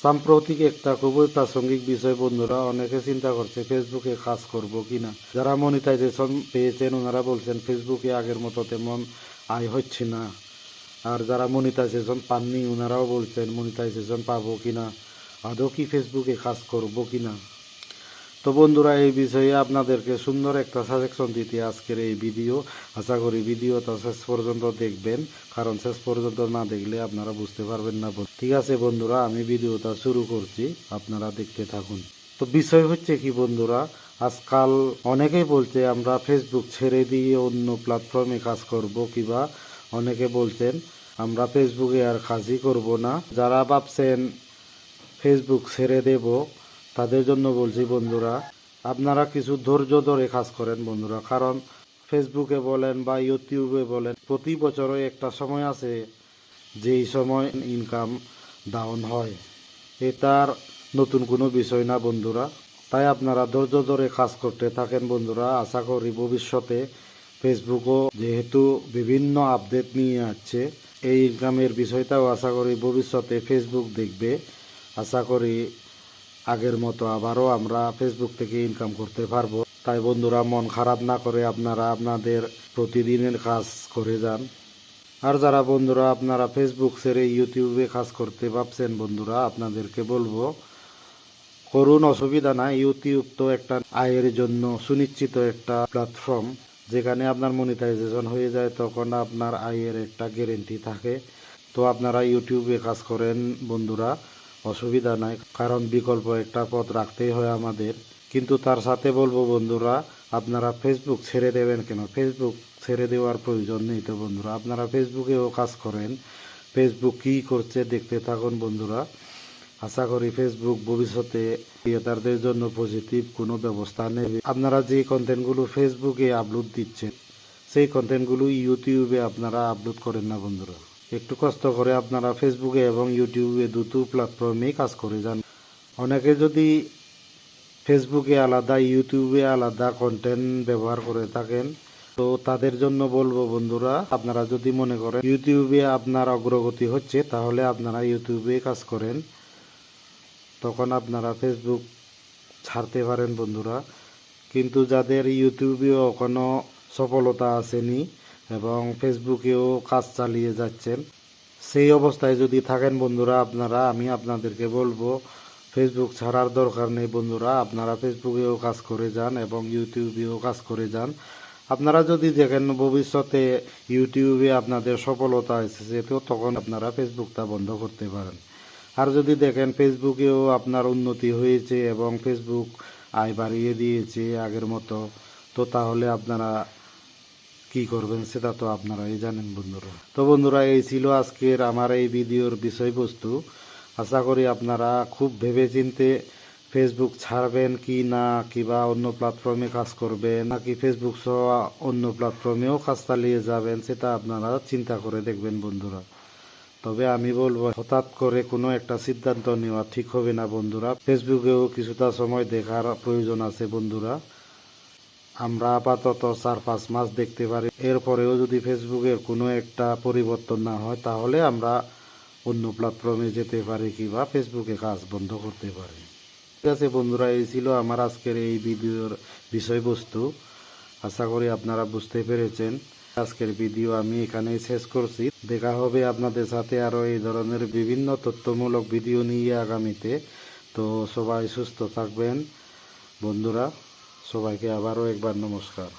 সাম্প্রতিক একটা খুবই প্রাসঙ্গিক বিষয় বন্ধুরা, অনেকে চিন্তা করছে ফেসবুকে কাজ করব কিনা। যারা মনিটাইজেশন পেয়েছেন ওনারা বলছেন ফেসবুকে আগের মতো তেমন আয় হচ্ছে না। আর যারা মনিটাইজেশন পাননি ওনারাও বলছেন মনিটাইজেশন পাবো কিনা, আদৌ কি ফেসবুকে কাজ করব কিনা। তো বন্ধুরা, এই বিষয়ে আপনাদেরকে সুন্দর একটা সাজেশন দিতে আজকের এই ভিডিও। আশা করি ভিডিওটা শেষ পর্যন্ত দেখবেন, কারণ শেষ পর্যন্ত না দেখলে আপনারা বুঝতে পারবেন না। ঠিক আছে বন্ধুরা, আমি ভিডিওটা শুরু করছি, আপনারা দেখতে থাকুন। তো বিষয় হচ্ছে কি বন্ধুরা, আজকাল অনেকেই বলছে আমরা ফেসবুক ছেড়ে দিয়ে অন্য প্ল্যাটফর্মে কাজ করব, কিবা অনেকে বলছেন আমরা ফেসবুকে আর কাজই করব না। যারা ভাবছেন ফেসবুক ছেড়ে দেব তাদের জন্য বলছি বন্ধুরা, আপনারা কিছু ধৈর্য ধরে কাজ করেন বন্ধুরা। কারণ ফেসবুকে বলেন বা ইউটিউবে বলেন, প্রতি বছরই একটা সময় আছে যেই সময় ইনকাম ডাউন হয়। এটার নতুন কোনো বিষয় না বন্ধুরা। তাই আপনারা ধৈর্য ধরে কাজ করতে থাকেন বন্ধুরা। আশা করি ভবিষ্যতে ফেসবুকও যেহেতু বিভিন্ন আপডেট নিয়ে আসছে, এই ইনকামের বিষয়টাও আশা করি ভবিষ্যতে ফেসবুক দেখবে। আশা করি আগের মতো আবারও আমরা ফেসবুক থেকে ইনকাম করতে পারবো। তাই বন্ধুরা, মন খারাপ না করে আপনারা আপনাদের প্রতিদিনের কাজ করে যান। আর যারা বন্ধুরা আপনারা ফেসবুক ছেড়ে ইউটিউবে কাজ করতে ভাবছেন বন্ধুরা, আপনাদেরকে বলবো করুন, অসুবিধা নাই। ইউটিউব তো একটা আয়ের জন্য সুনিশ্চিত একটা প্ল্যাটফর্ম, যেখানে আপনার মনিটাইজেশন হয়ে যায় তখন আপনার আয়ের একটা গ্যারেন্টি থাকে। তো আপনারা ইউটিউবে কাজ করেন বন্ধুরা, অসুবিধা নাই, কারণ বিকল্প একটা পথ রাখতেই হয় আমাদের। কিন্তু তার সাথে বলবো বন্ধুরা, আপনারা ফেসবুক ছেড়ে দেবেন কেন? ফেসবুক ছেড়ে দেওয়ার প্রয়োজন নেই তো বন্ধুরা, আপনারা ফেসবুকেও কাজ করেন। ফেসবুক কী করছে দেখতে থাকুন বন্ধুরা। আশা করি ফেসবুক ভবিষ্যতে ক্রিয়েটারদের জন্য পজিটিভ কোনো ব্যবস্থা নেবে। আপনারা যে কন্টেন্টগুলো ফেসবুকে আপলোড দিচ্ছেন, সেই কন্টেন্টগুলো ইউটিউবে আপনারা আপলোড করেন না বন্ধুরা। একটু কষ্ট করে আপনারা ফেসবুকে এবং ইউটিউবে দুটো প্ল্যাটফর্মেই কাজ করে যান। অনেকে যদি ফেসবুকে আলাদা ইউটিউবে আলাদা কন্টেন্ট ব্যবহার করে থাকেন, তো তাদের জন্য বলবো বন্ধুরা, আপনারা যদি মনে করেন ইউটিউবে আপনার অগ্রগতি হচ্ছে তাহলে আপনারা ইউটিউবে কাজ করেন, তখন আপনারা ফেসবুক ছাড়তে পারেন বন্ধুরা। কিন্তু যাদের ইউটিউবেও কোনো সফলতা আসেনি এবং ফেসবুকেও কাজ চালিয়ে যাচ্ছেন, সেই অবস্থায় যদি থাকেন বন্ধুরা আপনারা, আমি আপনাদেরকে বলবো ফেসবুক ছাড়ার দরকার নেই বন্ধুরা। আপনারা ফেসবুকেও কাজ করে যান এবং ইউটিউবেও কাজ করে যান। আপনারা যদি দেখেন ভবিষ্যতে ইউটিউবে আপনাদের সফলতা এসেছে, তো তখন আপনারা ফেসবুকটা বন্ধ করতে পারেন। আর যদি দেখেন ফেসবুকেও আপনার উন্নতি হয়েছে এবং ফেসবুক আয় বাড়িয়ে দিয়েছে আগের মতো, তো তাহলে আপনারা কি করবেন সেটা তো আপনারাই জানেন বন্ধুরা। তো বন্ধুরা, এই ছিল আজকের আমার এই ভিডিওর বিষয়বস্তু। আশা করি আপনারা খুব ভেবেচিন্তে ফেসবুক ছাড়বেন কি না, কিবা অন্য প্ল্যাটফর্মে কাজ করবেন নাকি ফেসবুক সহ অন্য প্ল্যাটফর্মেও কাজ চালিয়ে যাবেন, সেটা আপনারা চিন্তা করে দেখবেন বন্ধুরা। তবে আমি বলবো হঠাৎ করে কোনো একটা সিদ্ধান্ত নেওয়া ঠিক হবে না বন্ধুরা। ফেসবুকেও কিছুটা সময় দেখার প্রয়োজন আছে বন্ধুরা। আমরা আপাতত 4-5 মাস দেখতে পারি, এরপরেও যদি ফেসবুকের কোনো একটা পরিবর্তন না হয় তাহলে আমরা অন্য প্ল্যাটফর্মে যেতে পারি কিংবা ফেসবুকে কাজ বন্ধ করতে পারি। ঠিক আছে বন্ধুরা, এই ছিল আমার আজকের এই ভিডিওর বিষয়বস্তু। আশা করি আপনারা বুঝতে পেরেছেন। আজকের ভিডিও আমি এখানেই শেষ করছি। দেখা হবে আপনাদের সাথে আরও এই ধরনের বিভিন্ন তথ্যমূলক ভিডিও নিয়ে আগামীতে। তো সবাই সুস্থ থাকবেন বন্ধুরা, সবাইকে আবারও একবার নমস্কার।